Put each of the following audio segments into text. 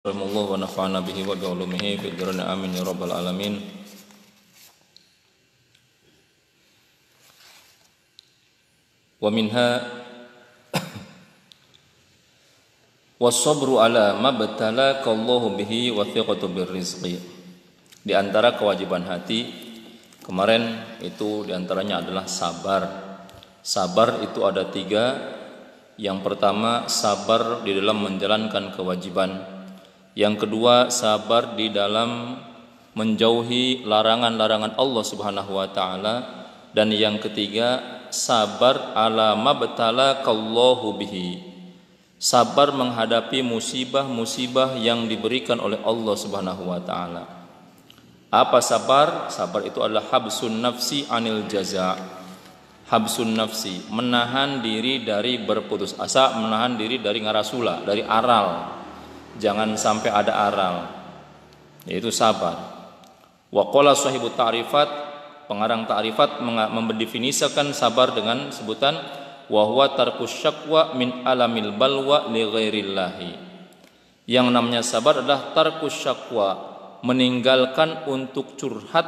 Allah wa nafa'ana bihi wa bi'ulumihi fid dhurri amin ya rabbal alamin. Wa minha was-sabru ala mabtalaka Allahu bihi wa thiqatu birrizqi. Di antara kewajiban hati kemarin itu di antaranya adalah sabar. Sabar itu ada 3. Yang pertama, sabar di dalam menjalankan kewajiban. Yang kedua, sabar di dalam menjauhi larangan-larangan Allah Subhanahu wa taala, dan yang ketiga, sabar ala mabtalaqallahu bihi. Sabar menghadapi musibah-musibah yang diberikan oleh Allah Subhanahu wa taala. Apa sabar? Sabar itu adalah habsun nafsi anil jaza. Habsun nafsi, menahan diri dari berputus asa, menahan diri dari ngarasula, dari aral. Jangan sampai ada aral, yaitu sabar. Wa qala sahibu ta'rifat, pengarang ta'rifat mendefinisikan sabar dengan sebutan wa huwa tarkus syakwa min alamil balwa li ghairillahi. Yang namanya sabar adalah tarkus syakwa, meninggalkan curhat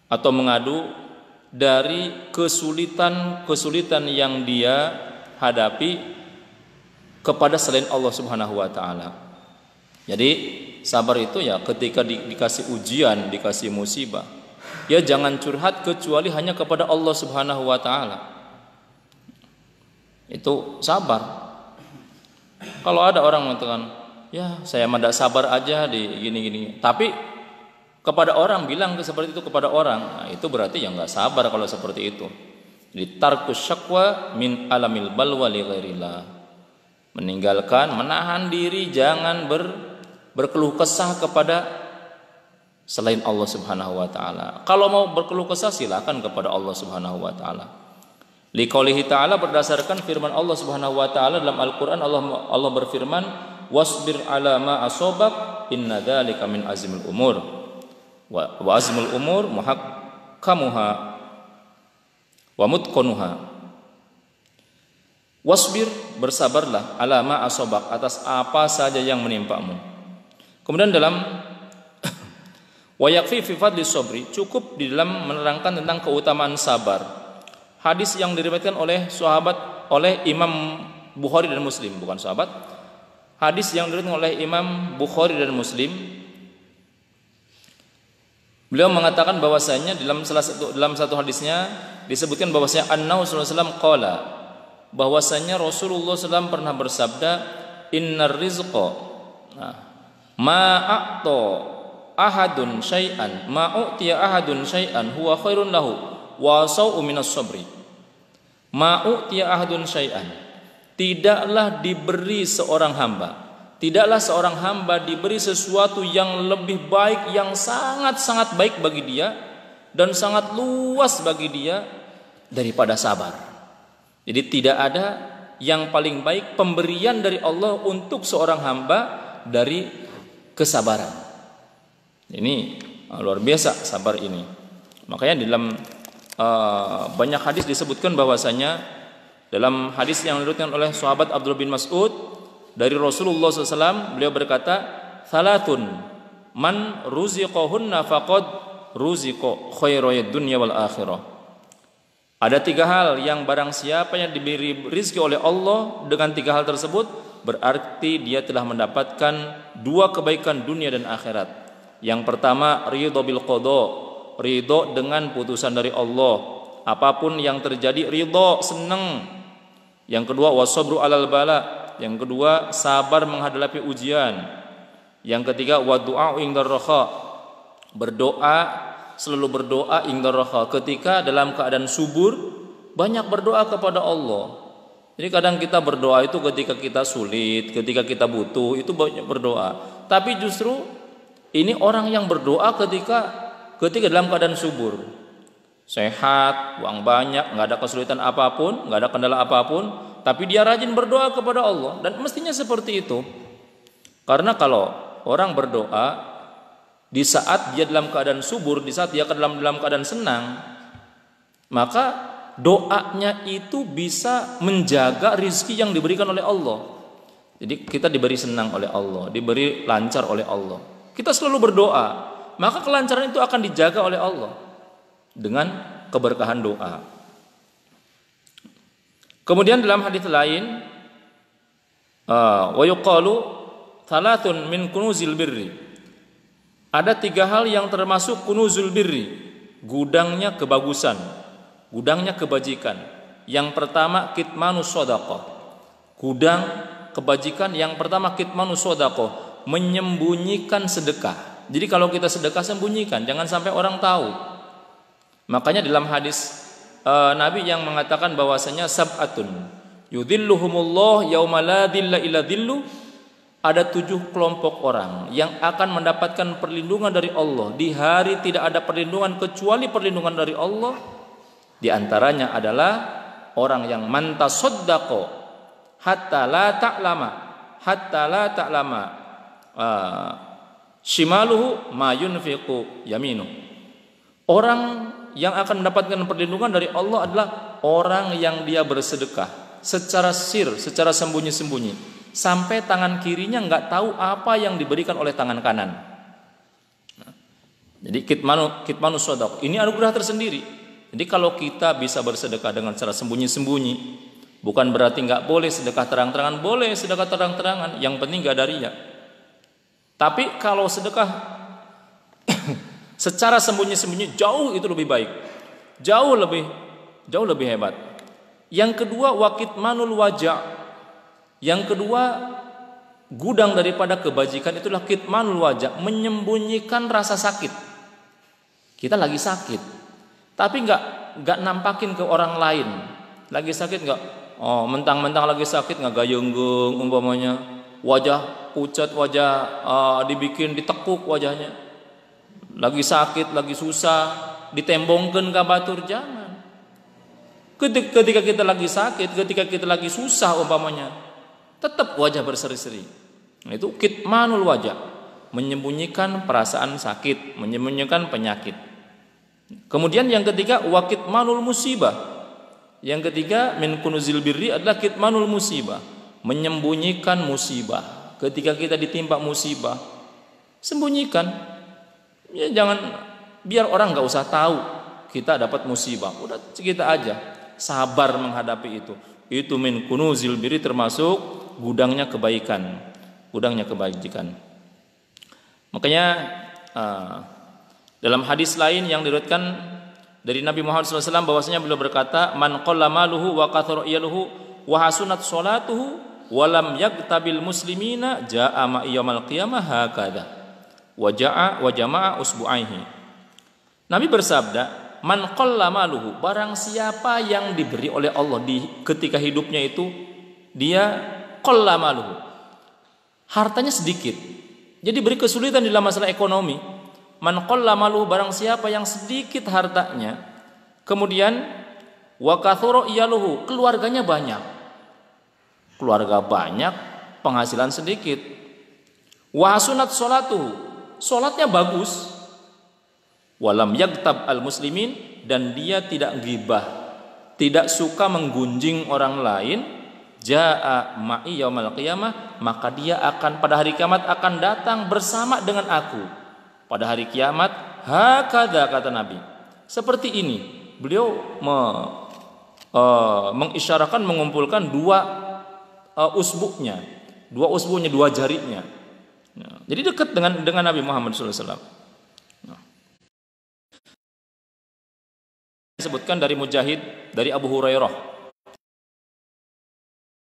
atau mengadu dari kesulitan yang dia hadapi kepada selain Allah Subhanahu wa taala. Jadi sabar itu ya ketika dikasih ujian, dikasih musibah, ya jangan curhat kecuali hanya kepada Allah Subhanahu wa taala. Itu sabar. Kalau ada orang mengatakan, "Ya, saya mah tidak sabar aja di gini-gini." Tapi kepada orang bilang seperti itu kepada orang, nah, itu berarti ya enggak sabar kalau seperti itu. Jadi tarkus syakwa min alamil balwa li ghairillah. Meninggalkan, menahan diri, jangan berkeluh kesah kepada selain Allah Subhanahu wa taala. Kalau mau berkeluh kesah silakan kepada Allah Subhanahu wa taala. Liqaulihi ta'ala, berdasarkan firman Allah Subhanahu wa taala dalam Al-Qur'an, Allah berfirman, "Wasbir 'ala ma asobak, inna dzalika min azmil umur." Wa azmul umur muhakkamuha wa mutqanuha. Wasbir, bersabarlah, ala ma asobak, atas apa saja yang menimpamu. Kemudian dalam wa yakfi fi fadli sabri, cukup di dalam menerangkan tentang keutamaan sabar. Hadis yang diriwayatkan oleh Imam Bukhari dan Muslim, bukan sahabat. Hadis yang diriwayatkan oleh Imam Bukhari dan Muslim. Beliau mengatakan bahwasanya dalam satu hadisnya disebutkan bahwasanya An-Nabi sallallahu alaihi wasallam qala, bahwasanya Rasulullah SAW pernah bersabda, "Innar rizqa ma'a'ta ahadun syai'an ma'u'tiya ahadun syai'an huwa khairun lahu wa sa'u minas sabri." Ma'u'tiya ahadun syai'an, tidaklah diberi seorang hamba diberi sesuatu yang lebih baik, yang sangat-sangat baik bagi dia dan sangat luas bagi dia daripada sabar. Jadi tidak ada yang paling baik pemberian dari Allah untuk seorang hamba dari kesabaran. Ini luar biasa sabar ini. Makanya di dalam banyak hadis disebutkan bahwasanya dalam hadis yang diriwayatkan oleh sahabat Abdullah bin Mas'ud dari Rasulullah SAW, beliau berkata, "Salatun man ruziqahunna faqad ruziqa khairayad dunya wal akhirah." Ada 3 hal yang barang siapa yang diberi rezeki oleh Allah dengan 3 hal tersebut, berarti dia telah mendapatkan 2 kebaikan dunia dan akhirat. Yang pertama, ridho bil qada, ridho dengan putusan dari Allah. Apapun yang terjadi ridho, senang. Yang kedua, wasabru alal bala. Yang kedua, sabar menghadapi ujian. Yang ketiga, wa du'a indar raha, selalu berdoa indar raha, ketika dalam keadaan subur banyak berdoa kepada Allah. Jadi kadang kita berdoa itu ketika kita sulit, ketika kita butuh, itu banyak berdoa. Tapi justru ini orang yang berdoa ketika dalam keadaan subur, sehat, uang banyak, nggak ada kesulitan apapun, nggak ada kendala apapun, tapi dia rajin berdoa kepada Allah. Dan mestinya seperti itu. Karena kalau orang berdoa di saat dia dalam keadaan subur, di saat dia dalam keadaan senang, maka doanya itu bisa menjaga rizki yang diberikan oleh Allah. Jadi kita diberi senang oleh Allah, diberi lancar oleh Allah. Kita selalu berdoa, maka kelancaran itu akan dijaga oleh Allah dengan keberkahan doa. Kemudian dalam hadis lain, wa yuqalu thalathun min kunuzil birri. Ada 3 hal yang termasuk kunuzul birri, gudangnya kebagusan, gudangnya kebajikan. Yang pertama kitmanus shadaqah. Gudang kebajikan yang pertama kitmanus shadaqah, menyembunyikan sedekah. Jadi kalau kita sedekah sembunyikan, jangan sampai orang tahu. Makanya dalam hadis Nabi yang mengatakan bahwasanya sab'atun yudhilluhumullah yauma la dhilla illa dhillu, ada 7 kelompok orang yang akan mendapatkan perlindungan dari Allah di hari tidak ada perlindungan kecuali perlindungan dari Allah. Di antaranya adalah orang yang mantasaddaqa hatta la ta'lama shimaluhu ma yunfiqu yaminu. Orang yang akan mendapatkan perlindungan dari Allah adalah orang yang dia bersedekah secara secara sembunyi-sembunyi, sampai tangan kirinya nggak tahu apa yang diberikan oleh tangan kanan. Jadi kitmanu shadaq ini anugerah tersendiri. Jadi kalau kita bisa bersedekah dengan cara sembunyi-sembunyi, bukan berarti nggak boleh sedekah terang-terangan, boleh sedekah terang-terangan, yang penting nggak ada riya. Tapi kalau sedekah secara sembunyi-sembunyi jauh itu lebih baik, jauh lebih hebat. Yang kedua wakitmanul wajah. Yang kedua, gudang daripada kebajikan itulah kitmanul wajah, menyembunyikan rasa sakit. Kita lagi sakit, tapi nggak nampakin ke orang lain. Lagi sakit nggak, mentang-mentang lagi sakit nggak gayunggung umpamanya, wajah pucat, wajah dibikin ditekuk wajahnya. Lagi sakit, lagi susah, ditembongkeun ka batur, jangan. Ketika kita lagi sakit, ketika kita lagi susah umpamanya, tetap wajah berseri-seri. Itu kitmanul wajah, menyembunyikan perasaan sakit, menyembunyikan penyakit. Kemudian yang ketiga wakitmanul musibah. Yang ketiga min kunuzil birri adalah kitmanul musibah, menyembunyikan musibah. Ketika kita ditimpa musibah, sembunyikan. Ya jangan, biar orang nggak usah tahu kita dapat musibah. Udah kita aja sabar menghadapi itu. Itu min kunuzil birri, termasuk gudangnya kebaikan, gudangnya kebajikan. Makanya dalam hadis lain yang diriwayatkan dari Nabi Muhammad SAW bahwasanya beliau berkata, man qalla maluhu wa kathura iyaluhu wa hasunat sholatuhu wa lam yaktabil muslimina jaa ma yaumil qiyamah hakadha wa jama'a usbu'aihi. Nabi bersabda, man qalla maluhu, barang siapa yang diberi oleh Allah ketika hidupnya itu dia qalla maluhu, hartanya sedikit, jadi beri kesulitan dalam masalah ekonomi. Man qalla maluhu, barang siapa yang sedikit hartanya, kemudian wa kathura iyaluhu, keluarganya banyak, keluarga banyak, penghasilan sedikit. Wa hasunat sholatuhu, sholatnya bagus. Walam yagtab al muslimin, dan dia tidak ghibah, tidak suka menggunjing orang lain. Jaa ma'i yaumal qiyamah, maka dia akan pada hari kiamat akan datang bersama dengan aku pada hari kiamat. Hakadha, kata Nabi, seperti ini. Beliau mengisyarakan, mengumpulkan dua usbu'nya, dua jarinya. Jadi dekat dengan Nabi Muhammad SAW. Disebutkan dari Mujahid, dari Abu Hurairah,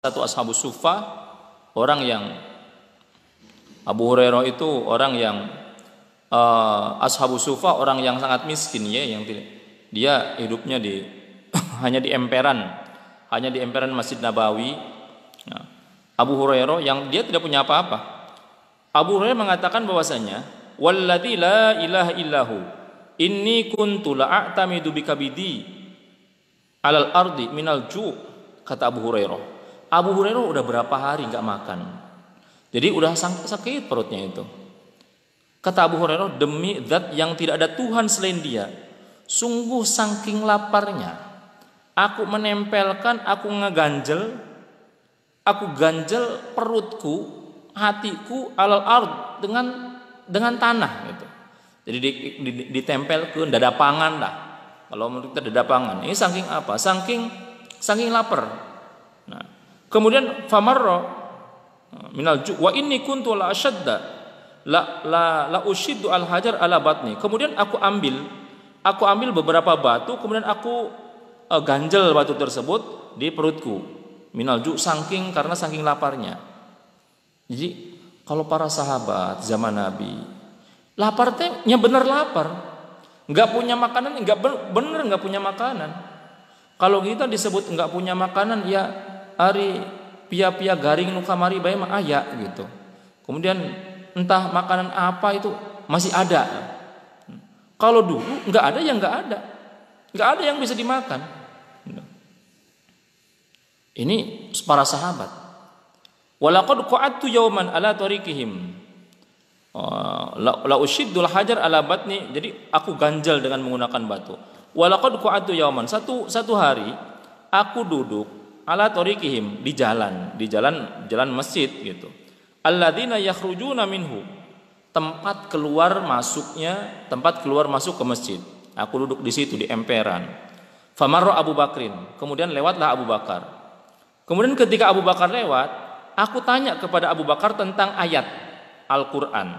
satu ashabus suffah, orang yang Abu Hurairah itu orang yang ashabus suffah, orang yang sangat miskin, ya, yang dia hidupnya hanya di emperan Masjid Nabawi. Nah, Abu Hurairah yang dia tidak punya apa-apa. Abu Hurairah mengatakan bahwasanya, walladzi la ilaha illahu inni kuntu la'atamidu bikabidi alal ardi minal ju', kata Abu Hurairah. Abu Hurairah udah berapa hari nggak makan, jadi udah sakit perutnya itu. Kata Abu Hurairah, demi zat yang tidak ada Tuhan selain Dia, sungguh saking laparnya aku menempelkan, aku ganjel perutku, hatiku alal ard dengan tanah gitu. Jadi ditempel ke dada pangan lah. Kalau menurut kita dada pangan. Ini saking apa? Saking lapar. Nah, kemudian famarra minal ju' wa inni kuntu la ashadda la ushiddu al hajar ala batni. Kemudian aku ambil beberapa batu, kemudian aku ganjel batu tersebut di perutku. Minal ju' karena saking laparnya. Jadi kalau para sahabat zaman Nabi lapar tehnya bener lapar, nggak punya makanan, nggak punya makanan. Kalau kita disebut nggak punya makanan, ya hari pia-pia garing nu kamari bae mah aya gitu. Kemudian entah makanan apa itu masih ada. Kalau dulu nggak ada yang nggak ada yang bisa dimakan. Ini para sahabat. Walaqad qa'adtu yawman ala tariqihim la ushiddul hajar ala batni. Jadi aku ganjal dengan menggunakan batu. Walaqad qa'adtu yawman, satu hari aku duduk ala tariqihim di jalan masjid gitu. Alladzina yakhrujuna minhu, tempat keluar masuk ke masjid. Aku duduk di situ di emperan. Famarra Abu Bakrin, kemudian lewatlah Abu Bakar. Kemudian ketika Abu Bakar lewat, aku tanya kepada Abu Bakar tentang ayat Al-Quran,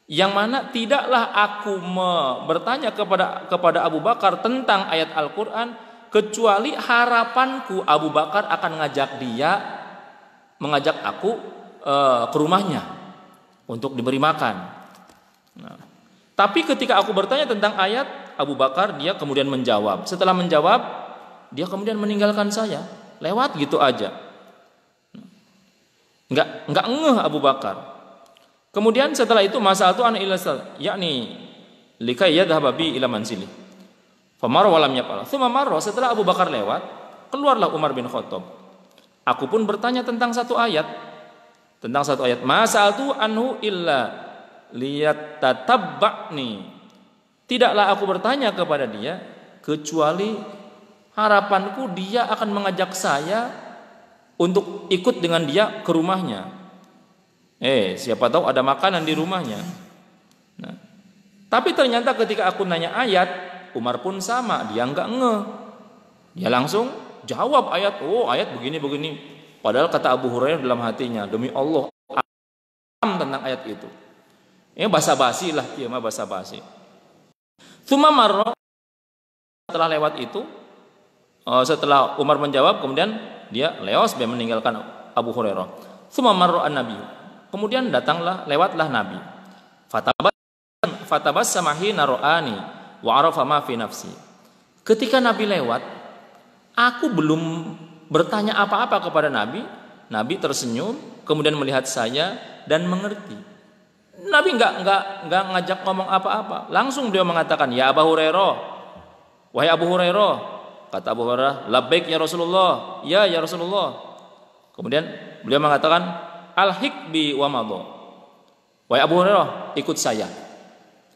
yang mana tidaklah aku bertanya kepada Abu Bakar tentang ayat Al-Quran kecuali harapanku Abu Bakar akan mengajak aku ke rumahnya untuk diberi makan. Nah, tapi ketika aku bertanya tentang ayat, Abu Bakar dia kemudian menjawab. Setelah menjawab, dia kemudian meninggalkan saya, lewat gitu aja. Enggak ngeh Abu Bakar. Kemudian setelah itu masalatu an ilasal, yakni likai yadhhaba bi ila mansili. Famar walam yaqala. Tsumma marra, setelah Abu Bakar lewat, keluarlah Umar bin Khattab. Aku pun bertanya tentang satu ayat. Masalatu anhu illa liyatatabba'ni. Tidaklah aku bertanya kepada dia kecuali harapanku dia akan mengajak saya untuk ikut dengan dia ke rumahnya. Siapa tahu ada makanan di rumahnya. Nah, tapi ternyata ketika aku nanya ayat, Umar pun sama, dia enggak ngeh. Dia langsung jawab ayat, ayat begini. Padahal kata Abu Hurairah dalam hatinya, demi Allah, tentang ayat itu. Basa-basi lah, dia mah basa-basi. Tsumma marra, setelah lewat itu, setelah Umar menjawab, kemudian dia leos dan meninggalkan Abu Hurairah. Tsumma marra an-nabi. Kemudian lewatlah Nabi. Fatabassama hina ra'ani wa arafa ma fi nafsi. Ketika Nabi lewat, aku belum bertanya apa-apa kepada Nabi. Nabi tersenyum, kemudian melihat saya dan mengerti. Nabi enggak ngajak ngomong apa-apa. Langsung beliau mengatakan, "Ya Abu Hurairah, wahai Abu Hurairah." Kata Abu Hurairah, "Labbaik ya Rasulullah." Ya Rasulullah. Kemudian beliau mengatakan, "Al-hik bi wa madha." Wahai Abu Hurairah, ikut saya.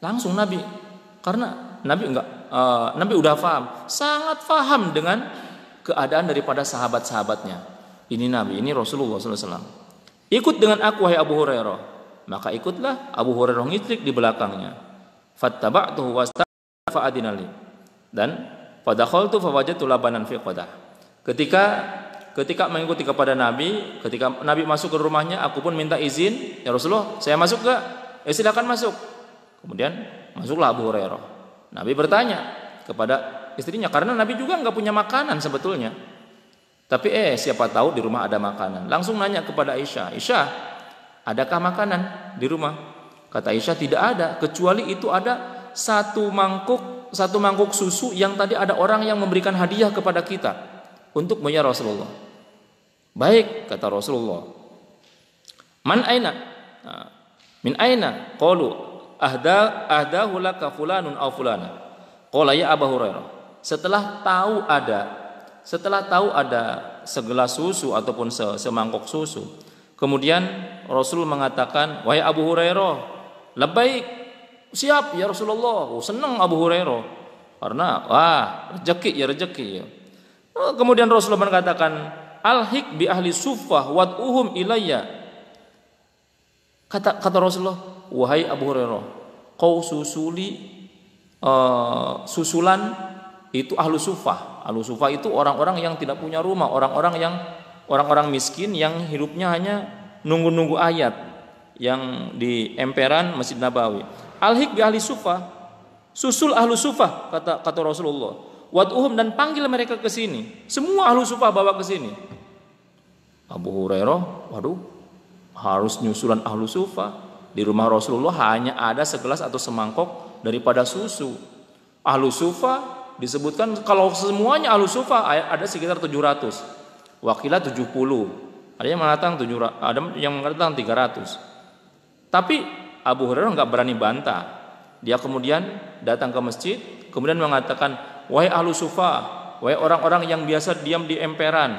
Langsung Nabi, karena Nabi udah paham, sangat paham dengan keadaan daripada sahabat-sahabatnya. Ini Nabi, ini Rasulullah SAW. Ikut dengan aku wahai Abu Hurairah. Maka ikutlah Abu Hurairah ngitrik di belakangnya. Fattaba'tuhu wastafa adinali. Dan fadakhaltu fawajadtu labanan fi qadah. Ketika mengikuti kepada Nabi, ketika Nabi masuk ke rumahnya, aku pun minta izin, ya Rasulullah, saya masuk enggak? Silakan masuk. Kemudian masuklah Abu Hurairah. Nabi bertanya kepada istrinya, karena Nabi juga enggak punya makanan sebetulnya. Tapi siapa tahu di rumah ada makanan. Langsung nanya kepada Aisyah, "Aisyah, adakah makanan di rumah?" Kata Aisyah, "Tidak ada, kecuali itu ada satu mangkuk susu yang tadi ada orang yang memberikan hadiah kepada kita untuk ya Rasulullah." Baik, kata Rasulullah. "Man aina?" "Min aina?" Qalu ahdahu laka fulanun aw fulana. Qala ya Abu Hurairah. Setelah tahu ada segelas susu ataupun semangkok susu, kemudian Rasul mengatakan, "Wahai Abu Hurairah, labbaik." Siap ya Rasulullah. Senang Abu Hurairah. Karena rezeki ya. Kemudian Rasulullah mengatakan, alhiq bi ahli suffah wad'uhum ilayya. Kata Rasulullah, wahai Abu Hurairah, kau susulan itu ahlu sufah. Ahlu sufah itu orang-orang yang tidak punya rumah, orang-orang miskin yang hidupnya hanya nunggu-nunggu ayat yang di emperan Masjid Nabawi. Alhiq bi ahli sufah, susul ahlu sufah, kata Rasulullah. Wad'uhum, dan panggil mereka ke sini. Semua ahlu sufah bawa ke sini. Abu Hurairah, waduh, harus nyusulan ahlu sufah. Di rumah Rasulullah hanya ada segelas atau semangkok daripada susu. Ahlu sufah disebutkan kalau semuanya ahlu sufah ada sekitar 700. Wakilah 70. Ada yang mengatakan 700, ada yang mengatakan 300. Tapi Abu Hurairah enggak berani bantah. Dia kemudian datang ke masjid, kemudian mengatakan, wahai ahlu sufah, wahai orang-orang yang biasa diam di emperan,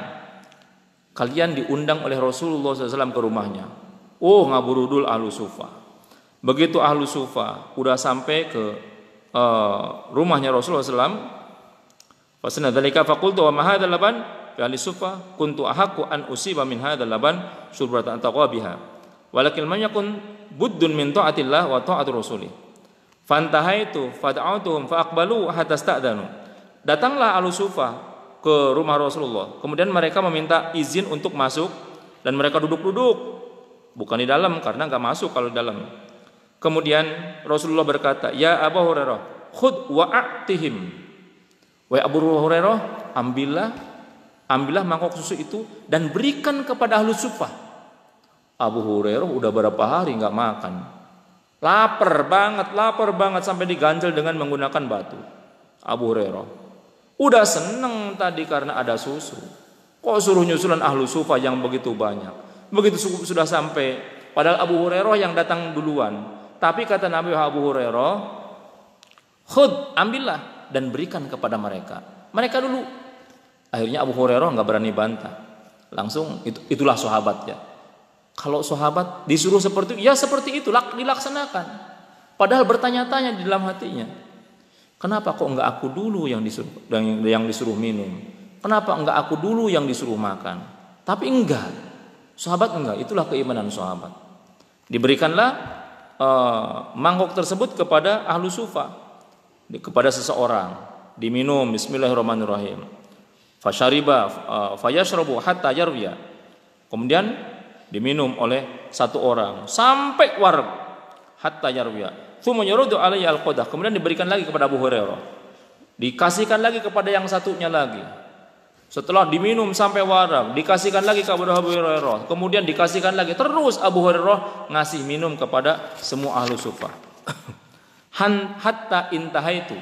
kalian diundang oleh Rasulullah SAW ke rumahnya. Oh, ngaburudul ahlu sufah. Begitu ahlu sufah udah sampai ke rumahnya Rasulullah SAW, fasana dzalika faqultu wa ma hadzal laban fi ahli sufah kuntu ahaqqu an usiba min hadzal laban syurbatan taqwa biha walakin man yakun buddun min ta'atillah wa ta'atir rasulih. Fantahaitu fad'autuhum faqbalu hatta sta'danu. Datanglah ahlu sufah ke rumah Rasulullah. Kemudian mereka meminta izin untuk masuk dan mereka duduk-duduk. Bukan di dalam karena enggak masuk kalau di dalam. Kemudian Rasulullah berkata, "Ya Abu Hurairah, khudh wa'atihim." Wahai Abu Hurairah, ambillah mangkok susu itu dan berikan kepada ahlu sufah. Abu Hurairah udah berapa hari enggak makan. Lapar banget sampai diganjel dengan menggunakan batu. Abu Hurairah udah seneng tadi karena ada susu. Kok suruh nyusulan ahlu sufah yang begitu banyak? Begitu sudah sampai, padahal Abu Hurairah yang datang duluan. Tapi kata Nabi Abu Hurairah, khudh, ambillah dan berikan kepada mereka. Mereka dulu. Akhirnya Abu Hurairah nggak berani bantah. Langsung itulah sahabat ya. Kalau sahabat disuruh seperti itu, ya seperti itu dilaksanakan. Padahal bertanya-tanya di dalam hatinya, kenapa kok enggak aku dulu yang disuruh minum? Kenapa enggak aku dulu yang disuruh makan? Tapi enggak. Sahabat enggak, itulah keimanan sahabat. Diberikanlah mangkok tersebut kepada ahlu sufah, kepada seseorang, diminum bismillahirrahmanirrahim. Fasyariba fayashrabu hatta yarwiya. Kemudian diminum oleh satu orang sampai wareg hatta yarwiya. Tsumma yurudu alayhi al-qadah. Kemudian diberikan lagi kepada Abu Hurairah. Dikasihkan lagi kepada yang satunya lagi. Setelah diminum sampai wareg, dikasihkan lagi kepada Abu Hurairah. Kemudian dikasihkan lagi. Terus Abu Hurairah ngasih minum kepada semua ahlu sufah. Hatta intahaitu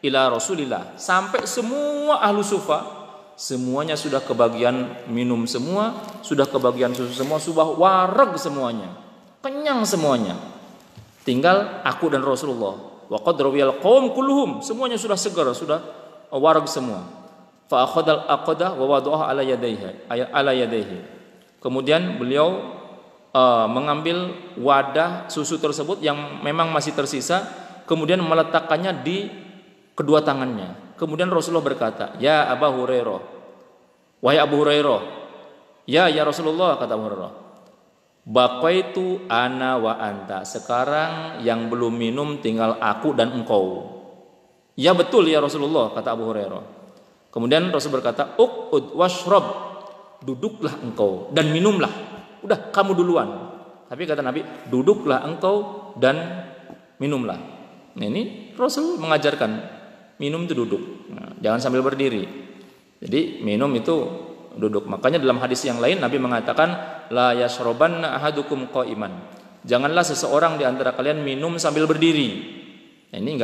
ila Rasulillah. Sampai semua ahlu sufah, semuanya sudah kebagian minum semua, sudah kebagian susu semua, sudah wareg semuanya. Kenyang semuanya. Tinggal aku dan Rasulullah. Wa qad rawiyal qaum kulluhum. Semuanya sudah segar, sudah wareg semua. Fa akhadal aqdah wa wada'aha ala yadayhi. Kemudian beliau mengambil wadah susu tersebut yang memang masih tersisa, kemudian meletakkannya di kedua tangannya. Kemudian Rasulullah berkata, "Ya Abu Hurairah, wahai Abu Hurairah." Ya Rasulullah, kata Abu Hurairah. Baqaitu ana wa anta. Sekarang yang belum minum tinggal aku dan engkau. Ya betul ya Rasulullah, kata Abu Hurairah. Kemudian Rasul berkata, uqud washrab. Duduklah engkau dan minumlah. Udah kamu duluan. Tapi kata Nabi, duduklah engkau dan minumlah. Nah, ini Rasul mengajarkan minum itu duduk. Nah, jangan sambil berdiri. Jadi minum itu duduk. Makanya dalam hadis yang lain Nabi mengatakan, la yashrabanna ahadukum qa'iman. Janganlah seseorang di antara kalian minum sambil berdiri. Nah, ini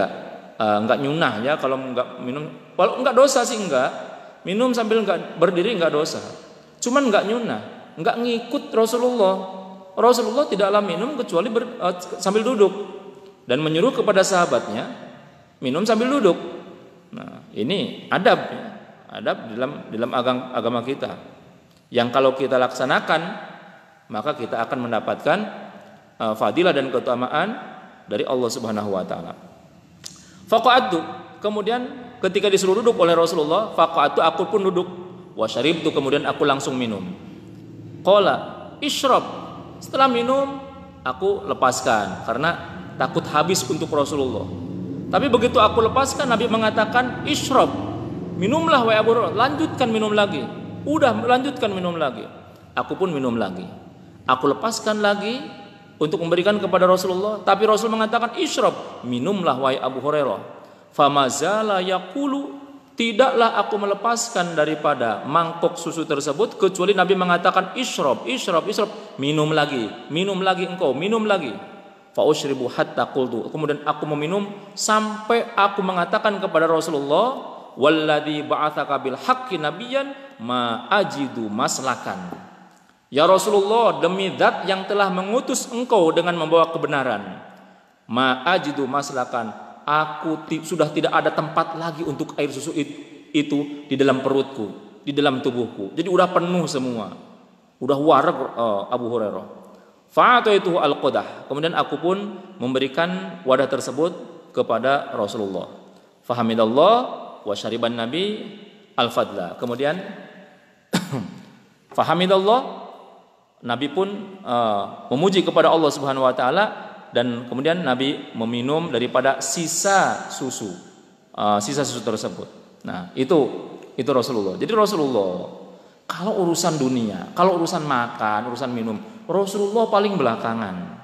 enggak nyunah ya kalau enggak minum. Kalau enggak dosa sih enggak. Minum sambil enggak berdiri enggak dosa. Cuman enggak nyunah, enggak ngikut Rasulullah. Rasulullah tidaklah minum kecuali sambil duduk dan menyuruh kepada sahabatnya minum sambil duduk. Nah, ini adab ya. Adab dalam agama kita. Yang kalau kita laksanakan maka kita akan mendapatkan fadilah dan keutamaan dari Allah Subhanahu wa taala. Faqa'adtu, kemudian ketika disuruh duduk oleh Rasulullah, faqa'atu, aku pun duduk. Wa syaribtu, kemudian aku langsung minum. Qala isyrab, setelah minum aku lepaskan karena takut habis untuk Rasulullah. Tapi begitu aku lepaskan, Nabi mengatakan isyrab, minumlah wahai Abu Hurairah, lanjutkan minum lagi. Udah, lanjutkan minum lagi. Aku pun minum lagi. Aku lepaskan lagi untuk memberikan kepada Rasulullah, tapi Rasul mengatakan isyrab, minumlah wahai Abu Hurairah. Famazala yaqulu, tidaklah aku melepaskan daripada mangkok susu tersebut kecuali Nabi mengatakan isyrab, isyrab, isyrab, minum lagi engkau, minum lagi. Fa usyribu hatta qultu, kemudian aku meminum sampai aku mengatakan kepada Rasulullah, walladzi ba'atsaka bil haqqi nabiyyan ma ajidu maslakan. Ya Rasulullah, demi zat yang telah mengutus engkau dengan membawa kebenaran, ma ajidu maslakan, aku sudah tidak ada tempat lagi untuk air susu itu di dalam perutku, di dalam tubuhku. Jadi udah penuh semua, udah wareg Abu Hurairah. Fa'ataitu al-qadah, kemudian aku pun memberikan wadah tersebut kepada Rasulullah. Fahamidallah wa syariban Nabi al-fadla. Kemudian fahamidallah, Nabi pun memuji kepada Allah Subhanahu wa taala, dan kemudian Nabi meminum daripada sisa susu tersebut. Nah, itu Rasulullah. Jadi Rasulullah kalau urusan dunia, kalau urusan makan, urusan minum, Rasulullah paling belakangan.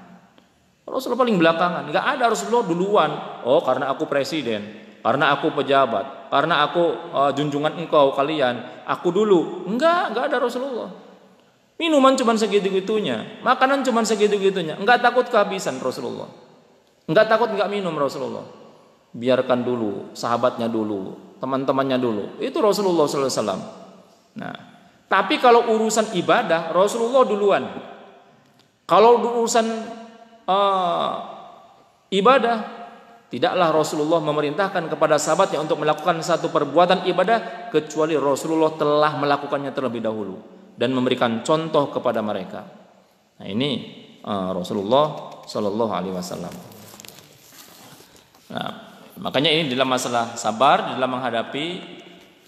Enggak ada Rasulullah duluan. Oh, karena aku presiden, karena aku pejabat, karena aku junjungan engkau kalian, aku dulu. Enggak ada Rasulullah. Minuman cuma segitu-gitunya, makanan cuma segitu-gitunya. Enggak takut kehabisan Rasulullah. Enggak takut enggak minum Rasulullah. Biarkan dulu, sahabatnya dulu, teman-temannya dulu. Itu Rasulullah sallallahu alaihi wasallam. Nah, tapi kalau urusan ibadah, Rasulullah duluan. Kalau urusan ibadah, tidaklah Rasulullah memerintahkan kepada sahabatnya untuk melakukan satu perbuatan ibadah kecuali Rasulullah telah melakukannya terlebih dahulu dan memberikan contoh kepada mereka. Nah, ini Rasulullah Shallallahu Alaihi Wasallam. Nah, makanya ini dalam masalah sabar, dalam menghadapi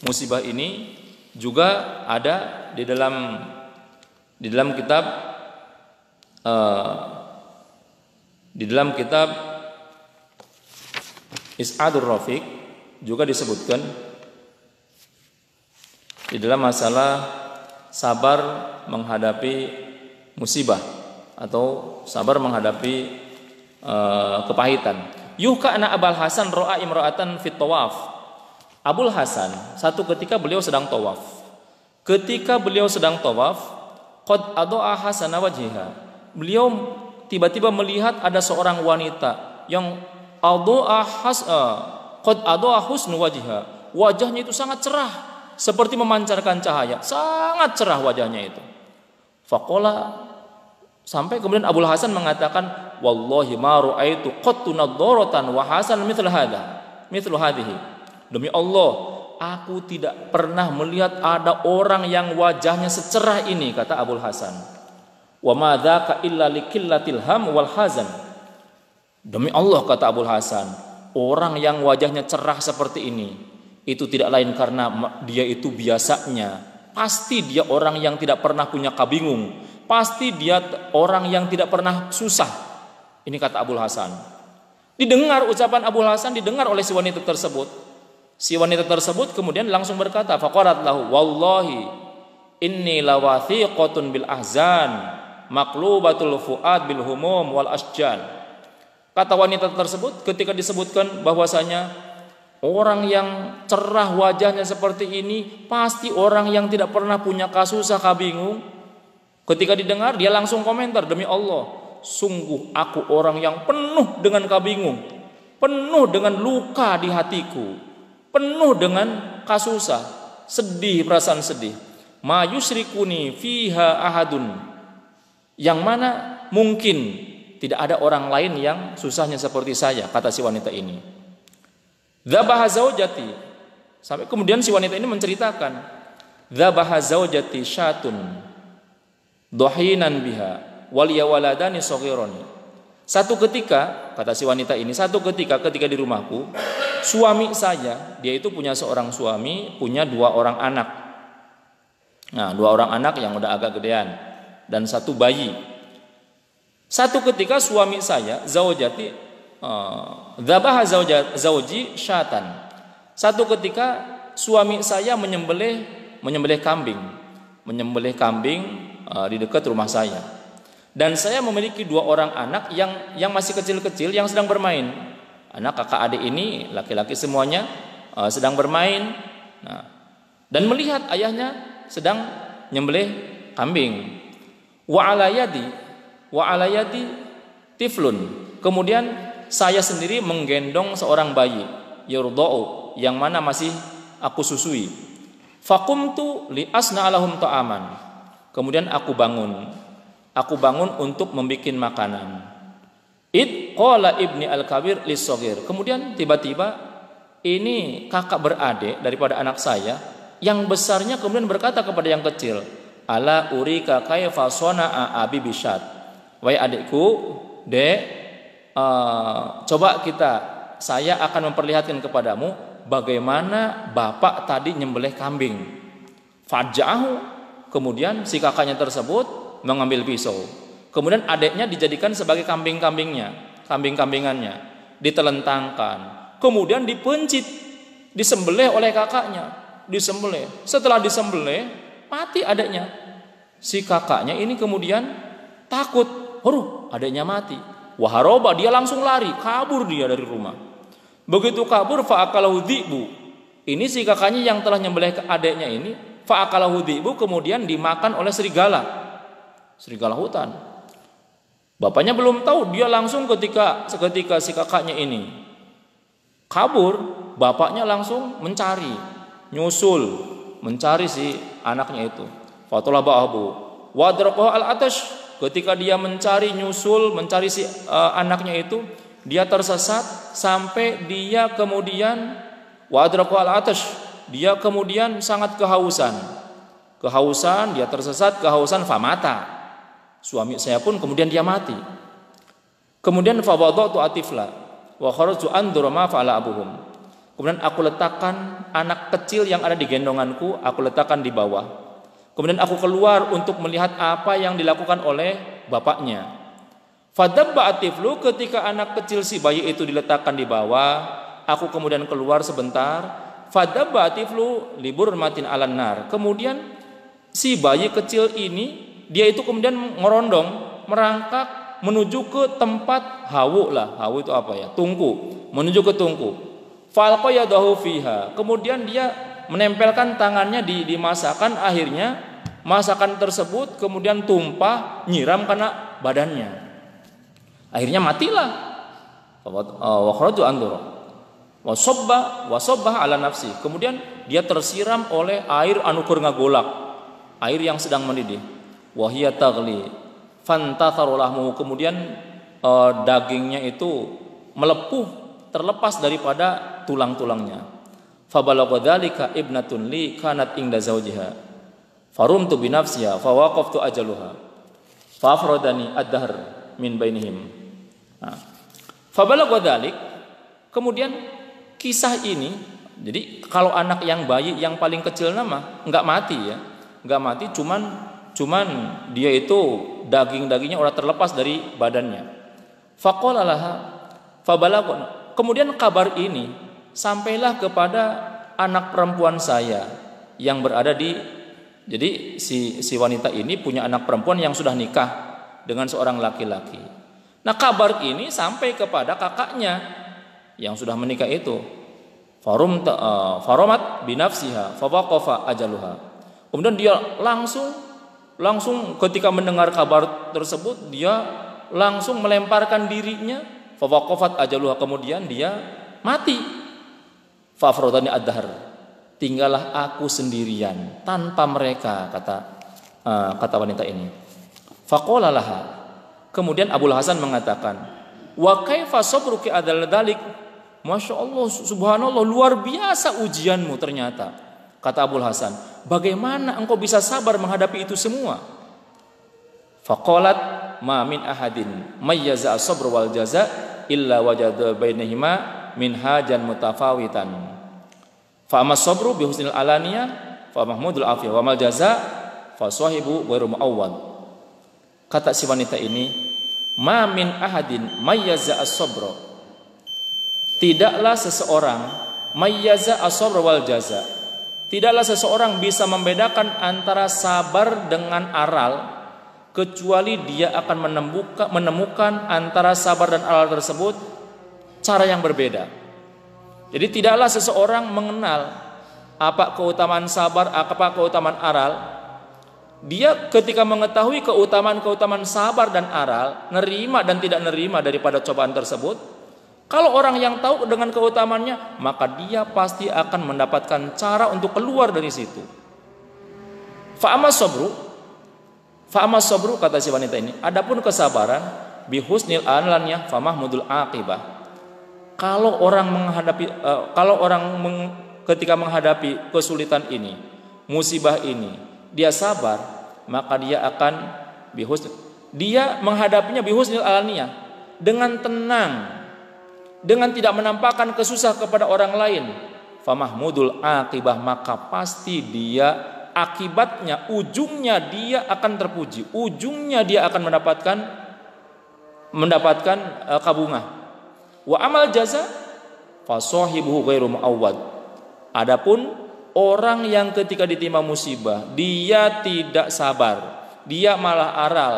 musibah ini juga ada di dalam kitab Is'adur Rafiq juga disebutkan di dalam masalah sabar menghadapi musibah atau sabar menghadapi kepahitan. Yuhka anna Abul Hasan ra'a imra'atan fit tawaf. Abul Hasan satu ketika beliau sedang tawaf. Ketika beliau sedang tawaf, qad adaa hasana wajhiha. Beliau tiba-tiba melihat ada seorang wanita yang qad adaa husnu wajhiha. Wajahnya itu sangat cerah, seperti memancarkan cahaya, sangat cerah wajahnya itu. Faqala, sampai kemudian Abul Hasan mengatakan, wallahi ma ra'aitu qattu nadharatan wa hasan mithlu hadhihi. Demi Allah, aku tidak pernah melihat ada orang yang wajahnya secerah ini, kata Abul Hasan. Wa ma dzaka illa liqillatil ham wal hazan. Demi Allah, kata Abul Hasan, orang yang wajahnya cerah seperti ini itu tidak lain karena dia itu biasanya pasti dia orang yang tidak pernah punya kabingung, pasti dia orang yang tidak pernah susah. Ini kata Abul Hasan. Didengar ucapan Abul Hasan, didengar oleh si wanita tersebut. Si wanita tersebut kemudian langsung berkata, faqarat lahu, wallahi inni lawathiqatun bil ahzan maqlubatul fuad bil humum wal asjan. Kata wanita tersebut ketika disebutkan bahwasanya orang yang cerah wajahnya seperti ini pasti orang yang tidak pernah punya kasusah kabingung. Ketika didengar dia langsung komentar, demi Allah, sungguh aku orang yang penuh dengan kabingung, penuh dengan luka di hatiku, penuh dengan kasusah, sedih, perasaan sedih. Ma yusrikuni fiha ahadun, yang mana mungkin tidak ada orang lain yang susahnya seperti saya, kata si wanita ini. Dzabaha zaujati, sampai kemudian si wanita ini menceritakan, dzabaha zaujati syatun dhahinan biha waliya waladani shaghirani. Satu ketika, kata si wanita ini, ketika di rumahku suami saya, dia itu punya seorang suami, punya 2 orang anak. Nah, 2 orang anak yang udah agak gedean dan 1 bayi. Satu ketika suami saya, zaujati, dzabaha zauji syatan. Satu ketika suami saya menyembelih kambing di dekat rumah saya. Dan saya memiliki 2 orang anak yang masih kecil-kecil yang sedang bermain. Anak kakak adik ini laki-laki semuanya sedang bermain. Nah, dan melihat ayahnya sedang nyembelih kambing. Wa alayadi tiflun. Kemudian saya sendiri menggendong seorang bayi yurdau yang mana masih aku susui. Faqumtu li asna lahum ta'aman. Kemudian aku bangun untuk membuat makanan. Id qala ibni al-kabir lis-shaghir. Kemudian tiba-tiba ini kakak beradik daripada anak saya yang besarnya kemudian berkata kepada yang kecil, ala urika kaifa sana'a abi bisyat. Wahai adikku, Dek, coba saya akan memperlihatkan kepadamu bagaimana bapak tadi nyembelih kambing. Faja'ahu. Kemudian si kakaknya tersebut mengambil pisau. Kemudian adiknya dijadikan sebagai kambing-kambingannya, ditelentangkan. Kemudian dipencit, disembelih oleh kakaknya, disembelih. Setelah disembelih, mati adiknya. Si kakaknya ini kemudian takut, adiknya mati. Waharoba, dia langsung lari, kabur dia dari rumah. Begitu kabur, fa'akalahu dhi'bu. Ini si kakaknya yang telah nyembelih ke adiknya ini, fa'akalahu dhi'bu, kemudian dimakan oleh serigala hutan. Bapaknya belum tahu, dia langsung ketika si kakaknya ini kabur, bapaknya langsung mencari si anaknya itu. Fatulaba'ahu wadraqahu al-atash. Ketika dia mencari si anaknya itu, dia tersesat sampai dia kemudian wadraqahu al-atash. Dia kemudian sangat kehausan, dia tersesat kehausan, famata. Suami saya pun kemudian dia mati. Kemudian fawadatu atifla wa kharaju andur ma fa'ala abuhum. Kemudian aku letakkan anak kecil yang ada di gendonganku, aku letakkan di bawah. Kemudian aku keluar untuk melihat apa yang dilakukan oleh bapaknya. Fadabba atiflu, ketika anak kecil si bayi itu diletakkan di bawah, aku kemudian keluar sebentar. Fadabba atiflu libur matin alan nar. Kemudian si bayi kecil ini dia itu kemudian ngerondong, merangkak menuju ke tempat hawu itu apa ya? Tungku, menuju ke tungku. Falqa yadahu fiha. Kemudian dia menempelkan tangannya di masakan, akhirnya masakan tersebut kemudian tumpah, nyiram karena badannya. Akhirnya matilah. Wa kharaju andur. Wa sabba ala nafsi. Kemudian dia tersiram oleh air anu keur ngagolak, air yang sedang mendidih. Wahia tagli fantatharu lahmu. Kemudian dagingnya itu melepuh, terlepas daripada tulang-tulangnya. Fabalagha dzalika ibnatun li kanat inda zawjiha farumtu bi nafsiha fawaqaftu ajaluha fafradani ad-dahr min bainihim. Fabalagha dzalik. Kemudian kisah ini, jadi kalau anak yang bayi yang paling kecil nama enggak mati, cuman dia itu dagingnya udah terlepas dari badannya. Faqala laha fabalagha. Kemudian kabar ini sampailah kepada anak perempuan saya yang berada jadi si wanita ini punya anak perempuan yang sudah nikah dengan seorang laki-laki. Nah, kabar ini sampai kepada kakaknya yang sudah menikah itu. Faromat binafsiha fawaqafa ajaluha. Kemudian dia langsung ketika mendengar kabar tersebut, dia langsung melemparkan dirinya, fawaqafat ajaluha, kemudian dia mati. Fafrodani ad-dahr, tinggallah aku sendirian tanpa mereka, kata wanita ini. Faqala laha, kemudian Abul Hasan mengatakan, wa kaifa sabruki adal dalik. Masya Allah, subhanallah, luar biasa ujianmu ternyata. Kata Abul Hasan, bagaimana engkau bisa sabar menghadapi itu semua? Faqalat ma min ahadin mayyaza as-sabr wal jaza illa wajada bainahuma minhajan mutafawitan. Fa amma sabru bi husnil alaniyah fa mahmudul afiyah wa mal jaza fa sahibu ghairu muawwad. Kata si wanita ini, ma min ahadin mayyaza as-sabra. Tidaklah seseorang mayyaza as-sabra wal jaza. Tidaklah seseorang bisa membedakan antara sabar dengan aral kecuali dia akan menemukan antara sabar dan aral tersebut cara yang berbeda. Jadi tidaklah seseorang mengenal apa keutamaan sabar, apa keutamaan aral. Dia ketika mengetahui keutamaan sabar dan aral, nerima dan tidak nerima daripada cobaan tersebut. Kalau orang yang tahu dengan keutamaannya, maka dia pasti akan mendapatkan cara untuk keluar dari situ. Fa'ama sabru kata si wanita ini, adapun kesabaran bihusnil alaniyah fa mahmudul aqibah. Kalau orang ketika menghadapi kesulitan ini, musibah ini, dia sabar, maka dia akan dia menghadapinya bihusnil alaniyah, dengan tenang, dengan tidak menampakkan kesusah kepada orang lain. Fa mahmudul aqibah, maka pasti dia akibatnya, ujungnya dia akan terpuji, ujungnya dia akan mendapatkan kabungah. Wa amal jaza fa sahibuhu ghairu muawwad. Adapun orang yang ketika ditimpa musibah dia tidak sabar, dia malah aral,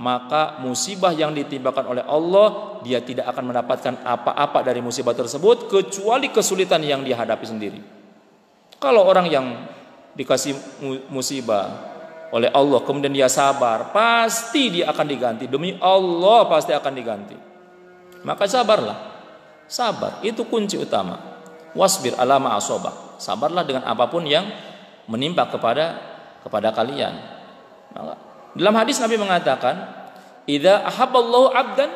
maka musibah yang ditimpakan oleh Allah dia tidak akan mendapatkan apa-apa dari musibah tersebut kecuali kesulitan yang dia hadapi sendiri. Kalau orang yang dikasih musibah oleh Allah kemudian dia sabar, pasti dia akan diganti, demi Allah pasti akan diganti. Maka sabarlah. Sabar itu kunci utama. Wasbir ala ma asabak. Sabarlah dengan apapun yang menimpa kepada kalian. Maka, dalam hadis Nabi mengatakan, idza ahabballahu 'abdan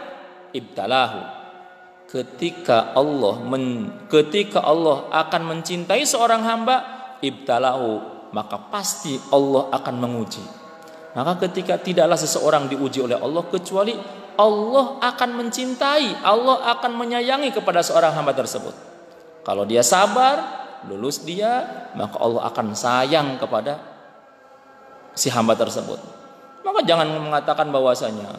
ibtalahu. Ketika Allah akan mencintai seorang hamba, ibtalahu, maka pasti Allah akan menguji. Maka ketika tidaklah seseorang diuji oleh Allah kecuali Allah akan mencintai, Allah akan menyayangi kepada seorang hamba tersebut. Kalau dia sabar, lulus dia, maka Allah akan sayang kepada si hamba tersebut. Maka jangan mengatakan bahwasanya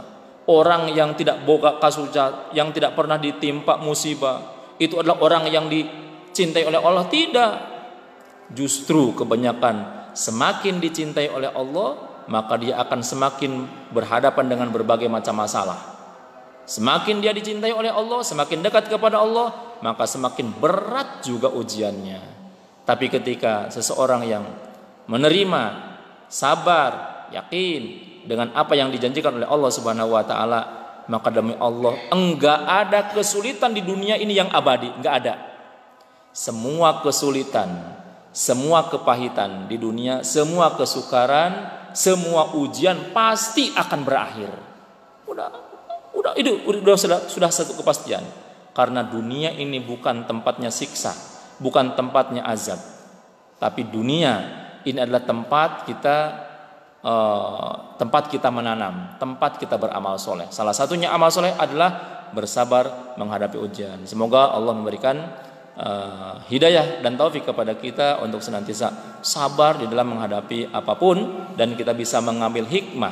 orang yang tidak boga kasulcat, yang tidak pernah ditimpa musibah, itu adalah orang yang dicintai oleh Allah. Tidak. Justru kebanyakan semakin dicintai oleh Allah, maka dia akan semakin berhadapan dengan berbagai macam masalah. Semakin dia dicintai oleh Allah, semakin dekat kepada Allah, maka semakin berat juga ujiannya. Tapi ketika seseorang yang menerima, sabar, yakin dengan apa yang dijanjikan oleh Allah Subhanahu wa taala, maka demi Allah enggak ada kesulitan di dunia ini yang abadi, enggak ada. Semua kesulitan, semua kepahitan di dunia, semua kesukaran, semua ujian pasti akan berakhir. Sudah satu kepastian. Karena dunia ini bukan tempatnya siksa, bukan tempatnya azab. Tapi dunia ini adalah tempat kita menanam, tempat kita beramal soleh. Salah satunya amal soleh adalah bersabar menghadapi ujian. Semoga Allah memberikan hidayah dan taufik kepada kita untuk senantiasa sabar di dalam menghadapi apapun, dan kita bisa mengambil hikmah,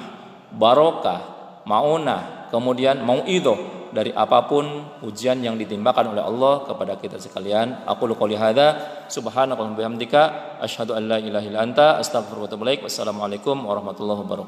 barokah, maunah, kemudian mau'idhah dari apapun ujian yang ditimbakan oleh Allah kepada kita sekalian. Aku qouli hadza subhanaka wa bihamdika asyhadu an la ilaha illa anta astaghfiruka wa atubu ilaik. Wassalamualaikum warahmatullahi wabarakatuh.